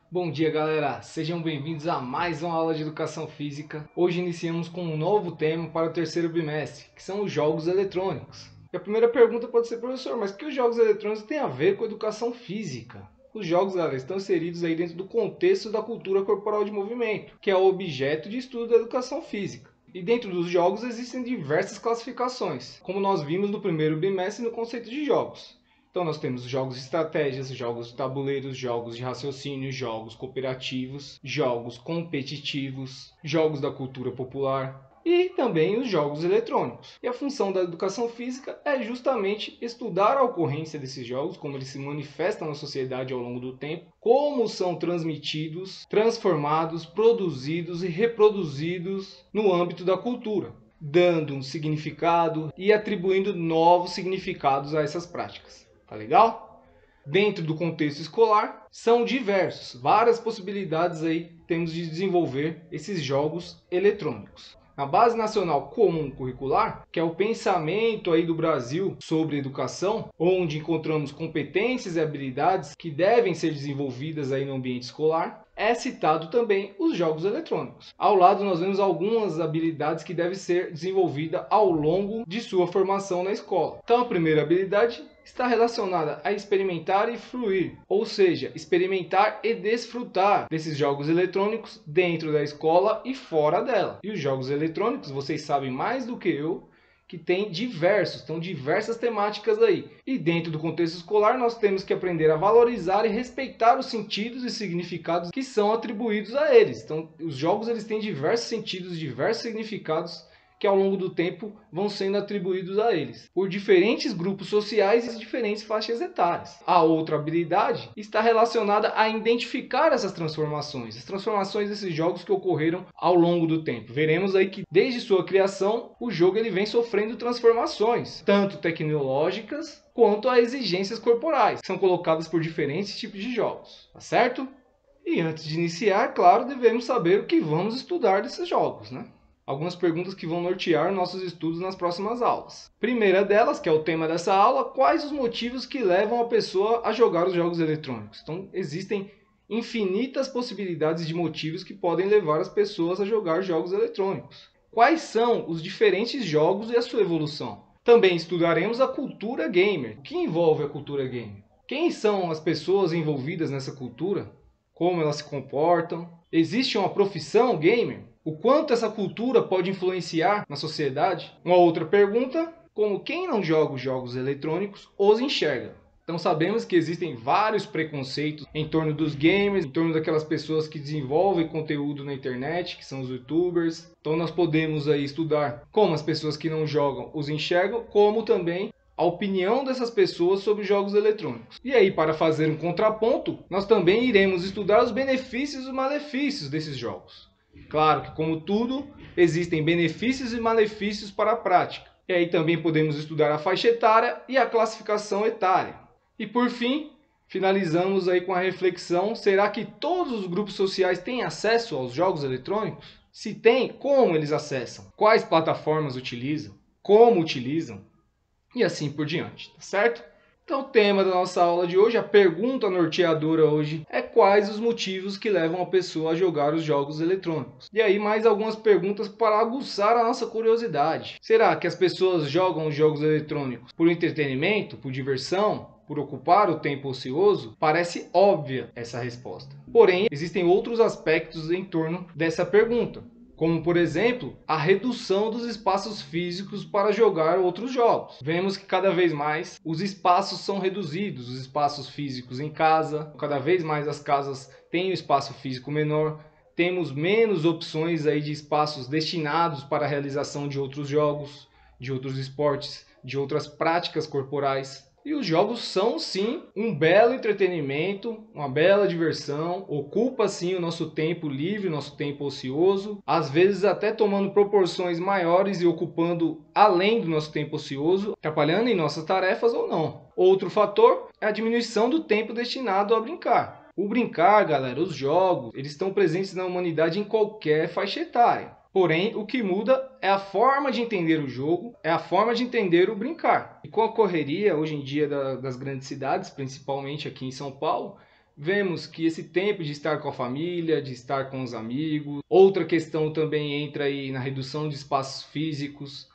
Bom dia, galera! Sejam bem-vindos a mais uma aula de Educação Física. Hoje iniciamos com um novo tema para o terceiro bimestre, que são os jogos eletrônicos. E a primeira pergunta pode ser, professor, mas o que os jogos eletrônicos têm a ver com a Educação Física? Os jogos, galera, estão inseridos aí dentro do contexto da cultura corporal de movimento, que é o objeto de estudo da Educação Física. E dentro dos jogos existem diversas classificações, como nós vimos no primeiro bimestre no conceito de jogos. Então nós temos jogos de estratégias, jogos de tabuleiros, jogos de raciocínio, jogos cooperativos, jogos competitivos, jogos da cultura popular e também os jogos eletrônicos. E a função da educação física é justamente estudar a ocorrência desses jogos, como eles se manifestam na sociedade ao longo do tempo, como são transmitidos, transformados, produzidos e reproduzidos no âmbito da cultura, dando um significado e atribuindo novos significados a essas práticas. Tá legal? Dentro do contexto escolar, são diversos, várias possibilidades aí temos de desenvolver esses jogos eletrônicos. Na Base Nacional Comum Curricular, que é o pensamento aí do Brasil sobre educação, onde encontramos competências e habilidades que devem ser desenvolvidas aí no ambiente escolar, é citado também os jogos eletrônicos. Ao lado nós vemos algumas habilidades que devem ser desenvolvidas ao longo de sua formação na escola. Então a primeira habilidade está relacionada a experimentar e fruir, ou seja, experimentar e desfrutar desses jogos eletrônicos dentro da escola e fora dela. E os jogos eletrônicos, vocês sabem mais do que eu, que tem diversas temáticas aí. E dentro do contexto escolar nós temos que aprender a valorizar e respeitar os sentidos e significados que são atribuídos a eles. Então os jogos eles têm diversos sentidos, diversos significados que ao longo do tempo vão sendo atribuídos a eles, por diferentes grupos sociais e diferentes faixas etárias. A outra habilidade está relacionada a identificar essas transformações, as transformações desses jogos que ocorreram ao longo do tempo. Veremos aí que desde sua criação, o jogo ele vem sofrendo transformações, tanto tecnológicas quanto a exigências corporais, que são colocadas por diferentes tipos de jogos, tá certo? E antes de iniciar, claro, devemos saber o que vamos estudar desses jogos, né? Algumas perguntas que vão nortear nossos estudos nas próximas aulas. Primeira delas, que é o tema dessa aula, quais os motivos que levam a pessoa a jogar os jogos eletrônicos? Então, existem infinitas possibilidades de motivos que podem levar as pessoas a jogar jogos eletrônicos. Quais são os diferentes jogos e a sua evolução? Também estudaremos a cultura gamer. O que envolve a cultura gamer? Quem são as pessoas envolvidas nessa cultura? Como elas se comportam? Existe uma profissão gamer? O quanto essa cultura pode influenciar na sociedade? Uma outra pergunta, como quem não joga os jogos eletrônicos os enxerga? Então sabemos que existem vários preconceitos em torno dos gamers, em torno daquelas pessoas que desenvolvem conteúdo na internet, que são os youtubers. Então nós podemos aí estudar como as pessoas que não jogam os enxergam, como também a opinião dessas pessoas sobre jogos eletrônicos. E aí, para fazer um contraponto, nós também iremos estudar os benefícios e malefícios desses jogos. Claro que, como tudo, existem benefícios e malefícios para a prática. E aí também podemos estudar a faixa etária e a classificação etária. E por fim, finalizamos aí com a reflexão, será que todos os grupos sociais têm acesso aos jogos eletrônicos? Se tem, como eles acessam? Quais plataformas utilizam? Como utilizam? E assim por diante, tá certo? Então o tema da nossa aula de hoje, a pergunta norteadora hoje, é quais os motivos que levam a pessoa a jogar os jogos eletrônicos. E aí mais algumas perguntas para aguçar a nossa curiosidade. Será que as pessoas jogam os jogos eletrônicos por entretenimento, por diversão, por ocupar o tempo ocioso? Parece óbvia essa resposta. Porém, existem outros aspectos em torno dessa pergunta, como, por exemplo, a redução dos espaços físicos para jogar outros jogos. Vemos que cada vez mais os espaços são reduzidos, os espaços físicos em casa, cada vez mais as casas têm um espaço físico menor, temos menos opções aí de espaços destinados para a realização de outros jogos, de outros esportes, de outras práticas corporais. E os jogos são sim um belo entretenimento, uma bela diversão, ocupa sim o nosso tempo livre, nosso tempo ocioso, às vezes até tomando proporções maiores e ocupando além do nosso tempo ocioso, atrapalhando em nossas tarefas ou não. Outro fator é a diminuição do tempo destinado a brincar. O brincar, galera, os jogos, eles estão presentes na humanidade em qualquer faixa etária. Porém, o que muda é a forma de entender o jogo, é a forma de entender o brincar. E com a correria, hoje em dia, das grandes cidades, principalmente aqui em São Paulo, vemos que esse tempo de estar com a família, de estar com os amigos. Outra questão também entra aí na redução de espaços físicos,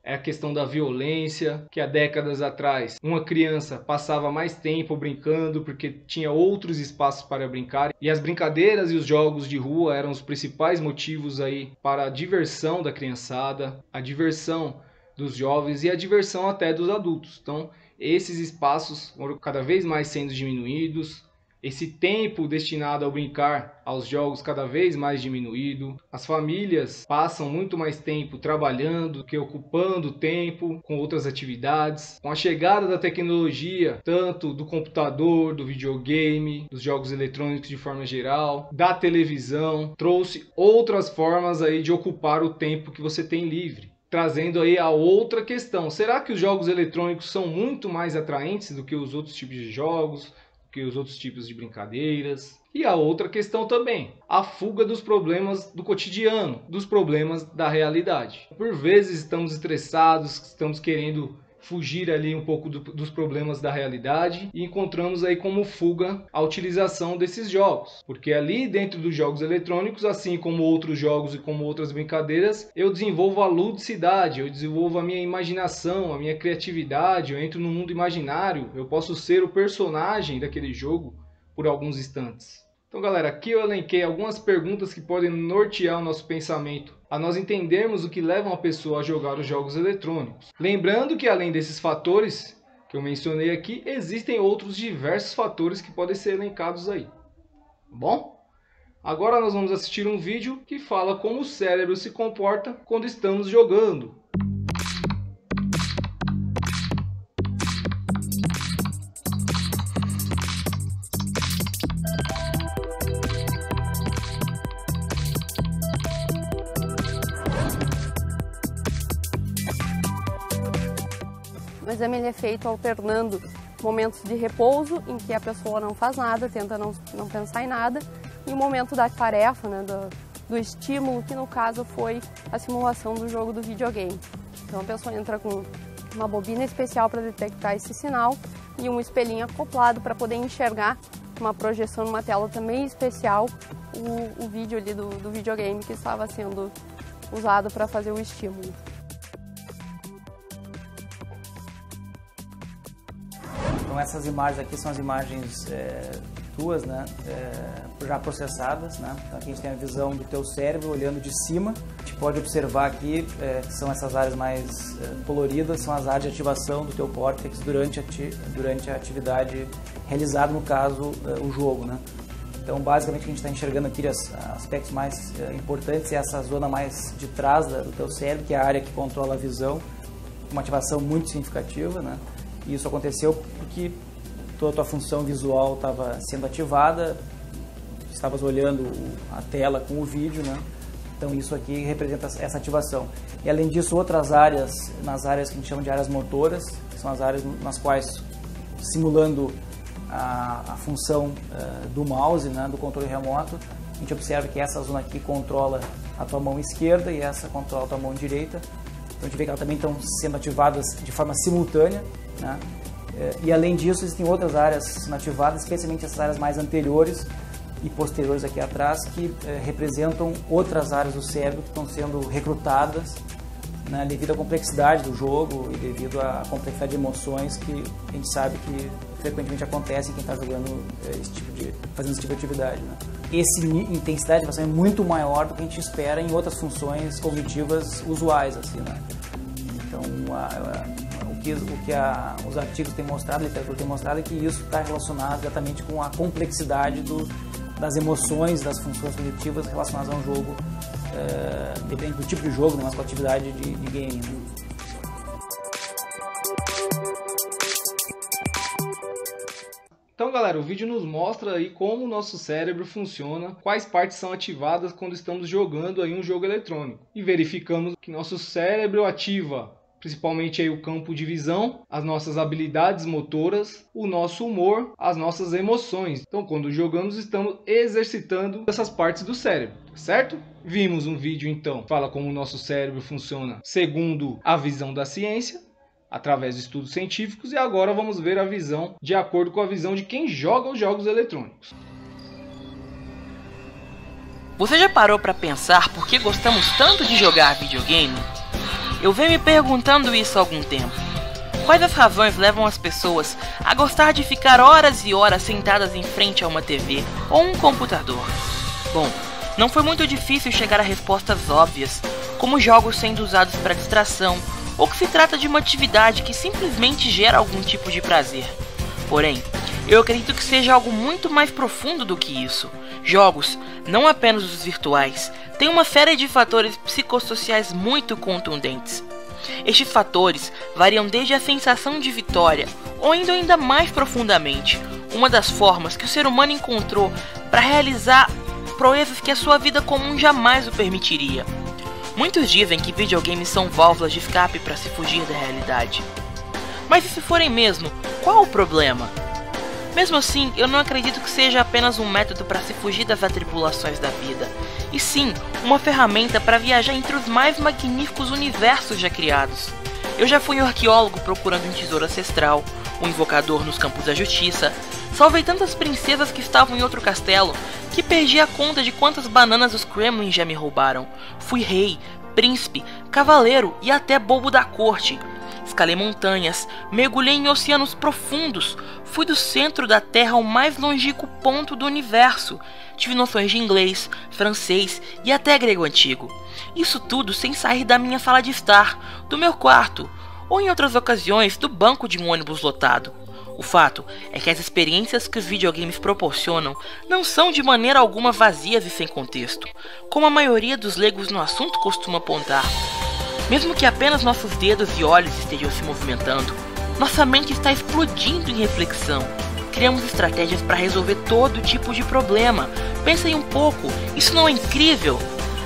é a questão da violência, que há décadas atrás uma criança passava mais tempo brincando porque tinha outros espaços para brincar, e as brincadeiras e os jogos de rua eram os principais motivos aí para a diversão da criançada, a diversão dos jovens e a diversão até dos adultos. Então, esses espaços foram cada vez mais sendo diminuídos, esse tempo destinado ao brincar, aos jogos, cada vez mais diminuído. As famílias passam muito mais tempo trabalhando do que ocupando tempo com outras atividades. Com a chegada da tecnologia, tanto do computador, do videogame, dos jogos eletrônicos de forma geral, da televisão, trouxe outras formas aí de ocupar o tempo que você tem livre. Trazendo aí a outra questão, será que os jogos eletrônicos são muito mais atraentes do que os outros tipos de jogos, do que os outros tipos de brincadeiras? E a outra questão também, a fuga dos problemas do cotidiano, dos problemas da realidade. Por vezes estamos estressados, estamos querendo fugir ali um pouco dos problemas da realidade e encontramos aí como fuga a utilização desses jogos, porque ali dentro dos jogos eletrônicos, assim como outros jogos e como outras brincadeiras, eu desenvolvo a ludicidade, eu desenvolvo a minha imaginação, a minha criatividade, eu entro no mundo imaginário, eu posso ser o personagem daquele jogo por alguns instantes. Então, galera, aqui eu elenquei algumas perguntas que podem nortear o nosso pensamento, a nós entendermos o que leva uma pessoa a jogar os jogos eletrônicos. Lembrando que além desses fatores que eu mencionei aqui, existem outros diversos fatores que podem ser elencados aí. Bom? Agora nós vamos assistir um vídeo que fala como o cérebro se comporta quando estamos jogando. O exame ele é feito alternando momentos de repouso, em que a pessoa não faz nada, tenta não pensar em nada, e o momento da tarefa, né, do estímulo, que no caso foi a simulação do jogo do videogame. Então a pessoa entra com uma bobina especial para detectar esse sinal e um espelhinho acoplado para poder enxergar uma projeção numa tela também especial o vídeo ali do videogame que estava sendo usado para fazer o estímulo. Então essas imagens aqui são as imagens tuas, né, já processadas, né? Então aqui a gente tem a visão do teu cérebro olhando de cima. A gente pode observar aqui que são essas áreas mais coloridas, são as áreas de ativação do teu córtex durante a atividade realizada, no caso o jogo, né? Então basicamente o que a gente está enxergando aqui, os aspectos mais importantes, é essa zona mais de trás do teu cérebro, que é a área que controla a visão, uma ativação muito significativa, né? E isso aconteceu porque toda a tua função visual estava sendo ativada, estavas olhando a tela com o vídeo, né? Então isso aqui representa essa ativação. E além disso, outras áreas, nas áreas que a gente chama de áreas motoras, que são as áreas nas quais, simulando a função do mouse, né, do controle remoto, a gente observa que essa zona aqui controla a tua mão esquerda e essa controla a tua mão direita. Então a gente vê que elas também estão sendo ativadas de forma simultânea, né? E além disso existem outras áreas sendo ativadas, especialmente essas áreas mais anteriores e posteriores aqui atrás, que representam outras áreas do cérebro que estão sendo recrutadas, né, devido à complexidade do jogo e devido à complexidade de emoções que a gente sabe que frequentemente acontece em quem está jogando fazendo esse tipo de atividade, né? Essa intensidade de ativação é muito maior do que a gente espera em outras funções cognitivas usuais, assim, né? Então, os artigos têm mostrado, a literatura tem mostrado, é que isso está relacionado exatamente com a complexidade das emoções, das funções cognitivas relacionadas a um jogo, depende do tipo de jogo, né, mas com a atividade de game, né? Então, galera, o vídeo nos mostra aí como o nosso cérebro funciona, quais partes são ativadas quando estamos jogando aí um jogo eletrônico. E verificamos que nosso cérebro ativa principalmente aí o campo de visão, as nossas habilidades motoras, o nosso humor, as nossas emoções. Então, quando jogamos, estamos exercitando essas partes do cérebro, certo? Vimos um vídeo, então, que fala como o nosso cérebro funciona segundo a visão da ciência. através de estudos científicos, e agora vamos ver a visão de acordo com a visão de quem joga os jogos eletrônicos. Você já parou para pensar por que gostamos tanto de jogar videogame? Eu venho me perguntando isso há algum tempo. Quais as razões levam as pessoas a gostar de ficar horas e horas sentadas em frente a uma TV ou um computador? Bom, não foi muito difícil chegar a respostas óbvias, como jogos sendo usados para distração, ou que se trata de uma atividade que simplesmente gera algum tipo de prazer. Porém, eu acredito que seja algo muito mais profundo do que isso. Jogos, não apenas os virtuais, têm uma série de fatores psicossociais muito contundentes. Estes fatores variam desde a sensação de vitória, ou indo ainda mais profundamente, uma das formas que o ser humano encontrou para realizar proezas que a sua vida comum jamais o permitiria. Muitos dizem que videogames são válvulas de escape para se fugir da realidade. Mas e se forem mesmo, qual o problema? Mesmo assim, eu não acredito que seja apenas um método para se fugir das atribulações da vida, e sim uma ferramenta para viajar entre os mais magníficos universos já criados. Eu já fui um arqueólogo procurando um tesouro ancestral, um invocador nos campos da justiça, salvei tantas princesas que estavam em outro castelo, que perdi a conta de quantas bananas os Kremlin já me roubaram. Fui rei, príncipe, cavaleiro e até bobo da corte. Escalei montanhas, mergulhei em oceanos profundos, fui do centro da Terra ao mais longínquo ponto do universo. Tive noções de inglês, francês e até grego antigo. Isso tudo sem sair da minha sala de estar, do meu quarto, ou em outras ocasiões do banco de um ônibus lotado. O fato é que as experiências que os videogames proporcionam não são de maneira alguma vazias e sem contexto, como a maioria dos leigos no assunto costuma apontar. Mesmo que apenas nossos dedos e olhos estejam se movimentando, nossa mente está explodindo em reflexão. Criamos estratégias para resolver todo tipo de problema. Pensem um pouco, isso não é incrível?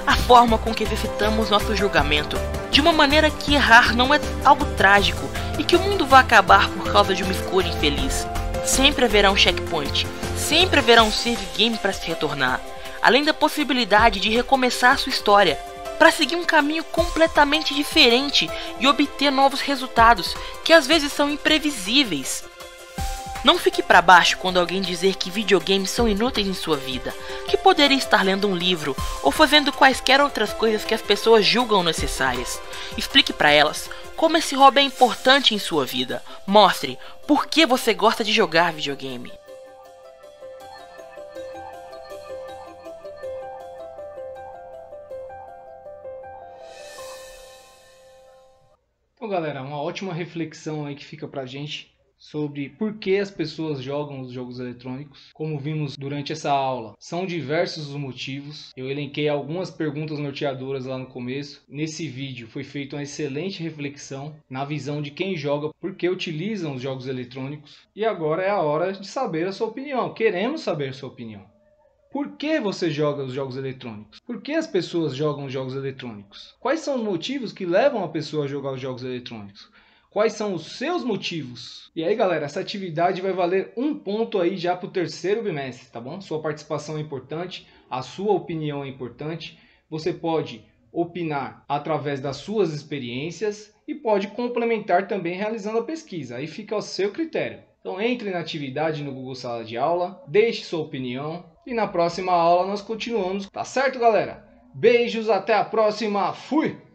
A forma com que exercitamos nosso julgamento, de uma maneira que errar não é algo trágico e que o mundo vai acabar por causa de uma escolha infeliz. Sempre haverá um checkpoint, sempre haverá um save game para se retornar, além da possibilidade de recomeçar sua história, para seguir um caminho completamente diferente e obter novos resultados, que às vezes são imprevisíveis. Não fique para baixo quando alguém dizer que videogames são inúteis em sua vida, que poderia estar lendo um livro ou fazendo quaisquer outras coisas que as pessoas julgam necessárias. Explique para elas como esse hobby é importante em sua vida. Mostre por que você gosta de jogar videogame. Então, galera, uma ótima reflexão aí que fica pra gente sobre por que as pessoas jogam os jogos eletrônicos. Como vimos durante essa aula, são diversos os motivos. Eu elenquei algumas perguntas norteadoras lá no começo. Nesse vídeo foi feita uma excelente reflexão na visão de quem joga, por que utilizam os jogos eletrônicos. E agora é a hora de saber a sua opinião. Queremos saber a sua opinião. Por que você joga os jogos eletrônicos? Por que as pessoas jogam os jogos eletrônicos? Quais são os motivos que levam a pessoa a jogar os jogos eletrônicos? Quais são os seus motivos? E aí, galera, essa atividade vai valer um ponto aí já para o terceiro bimestre, tá bom? Sua participação é importante, a sua opinião é importante. Você pode opinar através das suas experiências e pode complementar também realizando a pesquisa. Aí fica ao seu critério. Então entre na atividade no Google Sala de Aula, deixe sua opinião e na próxima aula nós continuamos. Tá certo, galera? Beijos, até a próxima. Fui!